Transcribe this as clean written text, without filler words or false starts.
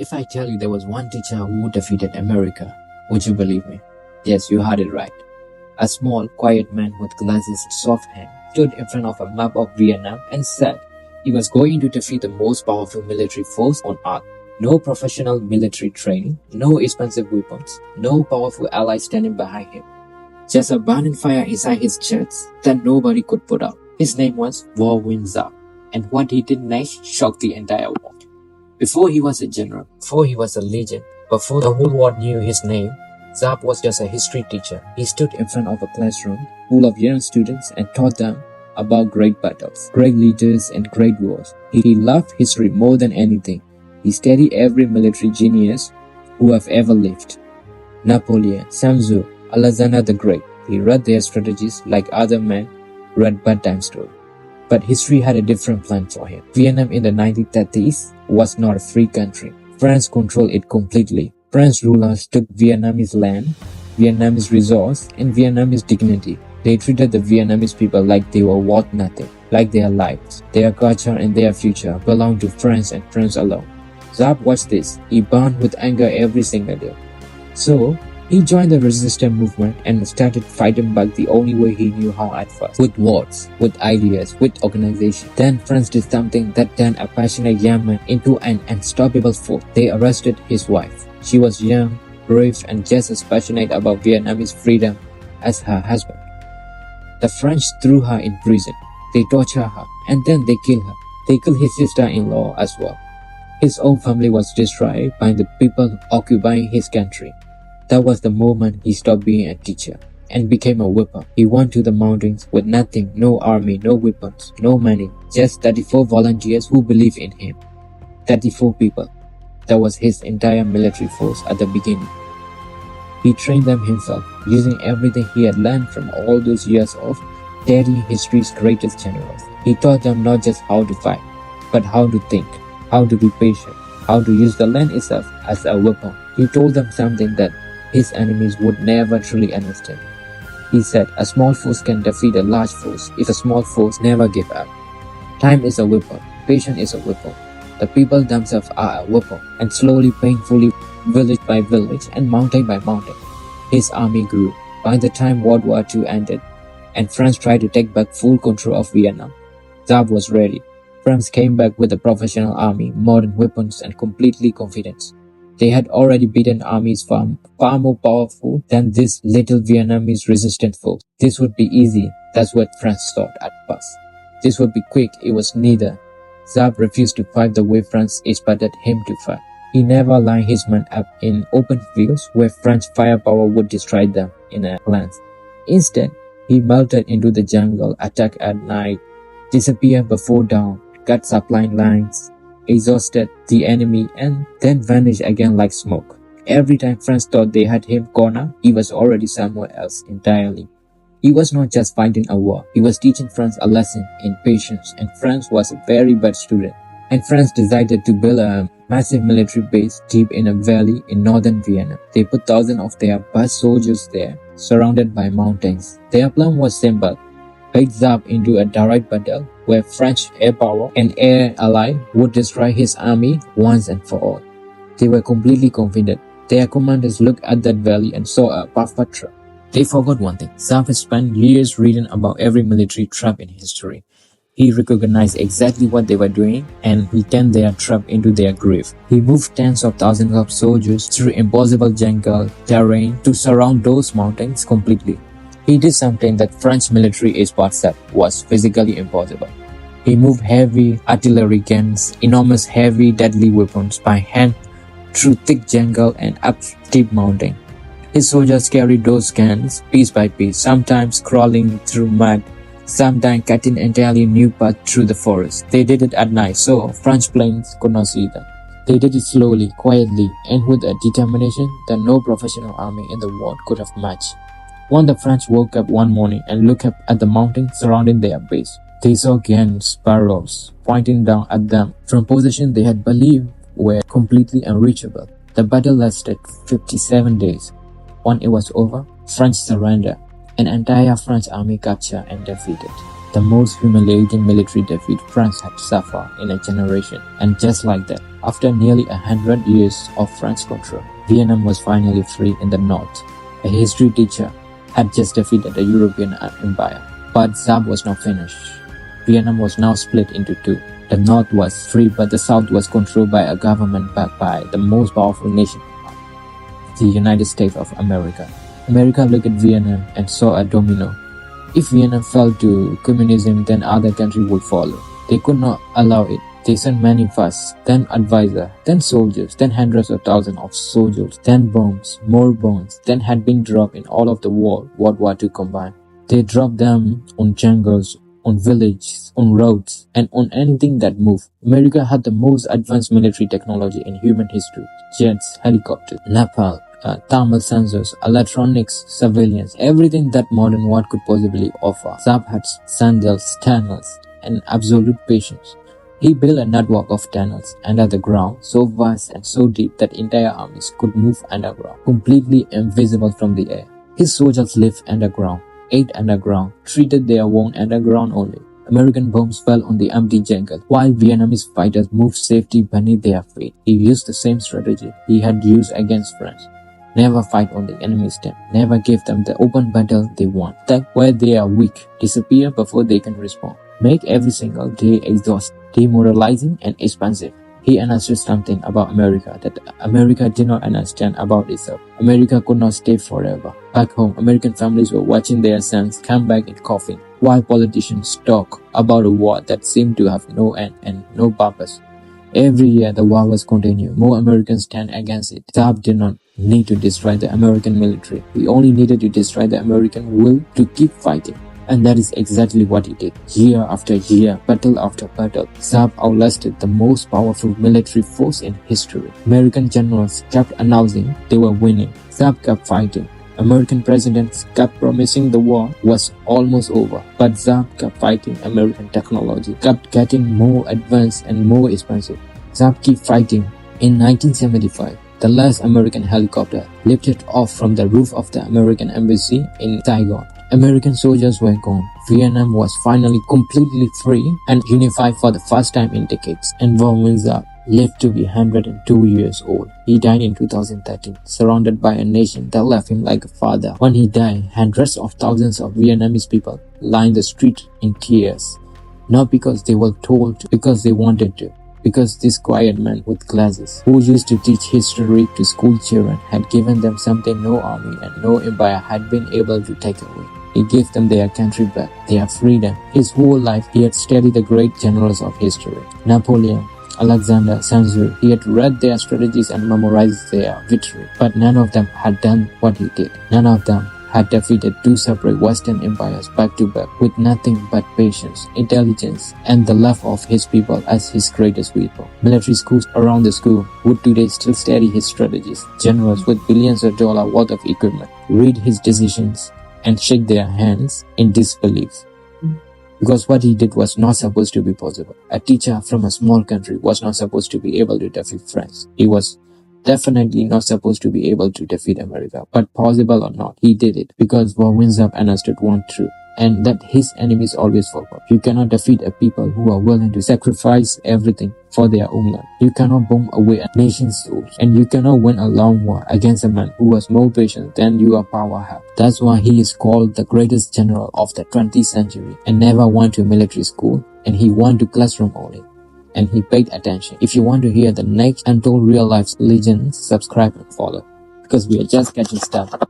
If I tell you there was one teacher who defeated America, would you believe me? Yes, you heard it right. A small, quiet man with glasses and soft hands stood in front of a map of Vietnam and said he was going to defeat the most powerful military force on earth. No professional military training, no expensive weapons, no powerful allies standing behind him. Just a burning fire inside his chest that nobody could put out. His name was Nguyen Giap, and what he did next shocked the entire world. Before he was a general, before he was a legend, before the whole world knew his name, Giap was just a history teacher. He stood in front of a classroom full of young students and taught them about great battles, great leaders, and great wars. He loved history more than anything. He studied every military genius who have ever lived. Napoleon, Sun Tzu, Alexander the Great. He read their strategies like other men read bedtime stories. But history had a different plan for him. Vietnam in the 1930s was not a free country. France controlled it completely. French rulers took Vietnamese land, Vietnamese resource, and Vietnamese dignity. They treated the Vietnamese people like they were worth nothing, like their lives, their culture, and their future belonged to France and France alone. Giap watched this. He burned with anger every single day. So, he joined the resistance movement and started fighting back the only way he knew how at first. With words, with ideas, with organization. Then France did something that turned a passionate young man into an unstoppable force. They arrested his wife. She was young, brave, and just as passionate about Vietnamese freedom as her husband. The French threw her in prison. They tortured her, and then they killed her. They killed his sister-in-law as well. His own family was destroyed by the people occupying his country. That was the moment he stopped being a teacher and became a whipper. He went to the mountains with nothing, no army, no weapons, no money, just 34 volunteers who believed in him. 34 people. That was his entire military force at the beginning. He trained them himself, using everything he had learned from all those years of studying history's greatest generals. He taught them not just how to fight, but how to think, how to be patient, how to use the land itself as a weapon. He told them something that his enemies would never truly understand. He said, a small force can defeat a large force if a small force never give up. Time is a weapon, patience is a weapon. The people themselves are a weapon, and slowly, painfully, village by village and mountain by mountain, his army grew. By the time World War II ended, and France tried to take back full control of Vietnam, Giap was ready. France came back with a professional army, modern weapons, and completely confidence. They had already beaten armies far more powerful than this little Vietnamese resistance force. This would be easy, that's what France thought at first. This would be quick, it was neither. Giap refused to fight the way France expected him to fight. He never lined his men up in open fields where French firepower would destroy them in a glance. Instead, he melted into the jungle, attacked at night, disappeared before dawn, cut supply lines, exhausted the enemy, and then vanished again like smoke. Every time France thought they had him cornered, he was already somewhere else entirely. He was not just fighting a war, he was teaching France a lesson in patience, and France was a very bad student. And France decided to build a massive military base deep in a valley in northern Vietnam. They put thousands of their best soldiers there, surrounded by mountains. Their plan was simple: take Giap into a direct battle where French air power and air ally would destroy his army once and for all. They were completely confident. Their commanders looked at that valley and saw a perfect trap. They forgot one thing. Giap had spent years reading about every military trap in history. He recognized exactly what they were doing, and he turned their trap into their grave. He moved tens of thousands of soldiers through impossible jungle terrain to surround those mountains completely. He did something that French military experts said was physically impossible. He moved heavy artillery guns, enormous heavy deadly weapons by hand through thick jungle and up steep mountain. His soldiers carried those guns piece by piece, sometimes crawling through mud, sometimes cutting entirely new paths through the forest. They did it at night, so French planes could not see them. They did it slowly, quietly, and with a determination that no professional army in the world could have matched. When the French woke up one morning and looked up at the mountains surrounding their base, they saw guns, barrels, pointing down at them from positions they had believed were completely unreachable. The battle lasted 57 days. When it was over, France surrendered. An entire French army captured and defeated. the most humiliating military defeat France had suffered in a generation. And just like that, after nearly 100 years of French control, Vietnam was finally free in the north. A history teacher had just defeated a European empire. But Giap was not finished. Vietnam was now split into two. The north was free, but the south was controlled by a government backed by the most powerful nation, the United States of America. America looked at Vietnam and saw a domino. If Vietnam fell to communism, then other countries would follow. They could not allow it. They sent many first, then advisors, then soldiers, then hundreds of thousands of soldiers, then bombs, more bombs, then had been dropped in all of the World War II combined. They dropped them on jungles, on villages, on roads, and on anything that moved. America had the most advanced military technology in human history. Jets, helicopters, napalm, thermal sensors, electronics, surveillance, everything that modern war could possibly offer. Giap had sandals, tunnels, and absolute patience. He built a network of tunnels under the ground so vast and so deep that entire armies could move underground, completely invisible from the air. His soldiers lived underground, ate underground, treated their wounds underground only. American bombs fell on the empty jungle, while Vietnamese fighters moved safety beneath their feet. He used the same strategy he had used against France. Never fight on the enemy's tent. Never give them the open battle they want. Attack where they are weak. Disappear before they can respond. Make every single day exhausting, demoralizing, and expensive. He understood something about America that America did not understand about itself. America could not stay forever. Back home, American families were watching their sons come back in coffin, while politicians talk about a war that seemed to have no end and no purpose. Every year the war was continued. More Americans stand against it. Giap did not need to destroy the American military. He only needed to destroy the American will to keep fighting. And that is exactly what he did. Year after year, battle after battle, Giap outlasted the most powerful military force in history. American generals kept announcing they were winning. Giap kept fighting. American presidents kept promising the war was almost over. But Giap kept fighting. American technology kept getting more advanced and more expensive. Giap kept fighting. In 1975, the last American helicopter lifted off from the roof of the American embassy in Saigon. American soldiers were gone. Vietnam was finally completely free and unified for the first time in decades. And Nguyen Giap lived to be 102 years old. He died in 2013, surrounded by a nation that loved him like a father. When he died, hundreds of thousands of Vietnamese people lined the street in tears. Not because they were told, because they wanted to. Because this quiet man with glasses, who used to teach history to school children, had given them something no army and no empire had been able to take away. He gave them their country back, their freedom. His whole life, he had studied the great generals of history. Napoleon, Alexander, Sun Tzu. He had read their strategies and memorized their victory. But none of them had done what he did. None of them had defeated two separate Western empires back to back with nothing but patience, intelligence, and the love of his people as his greatest weapon. Military schools around the school would today still study his strategies. Generals with billions of dollars worth of equipment read his decisions and shake their hands in disbelief. Because what he did was not supposed to be possible. A teacher from a small country was not supposed to be able to defeat France. He was definitely not supposed to be able to defeat America. But possible or not, he did it because Nguyen Giap understood one truth, and that his enemies always forgot. You cannot defeat a people who are willing to sacrifice everything for their own land. You cannot bomb away a nation's souls, and you cannot win a long war against a man who was more patient than your power had. That's why he is called the greatest general of the 20th century, and never went to military school, and he went to classroom only. And he paid attention. If you want to hear the next untold real life legends, subscribe and follow, because we are just getting started.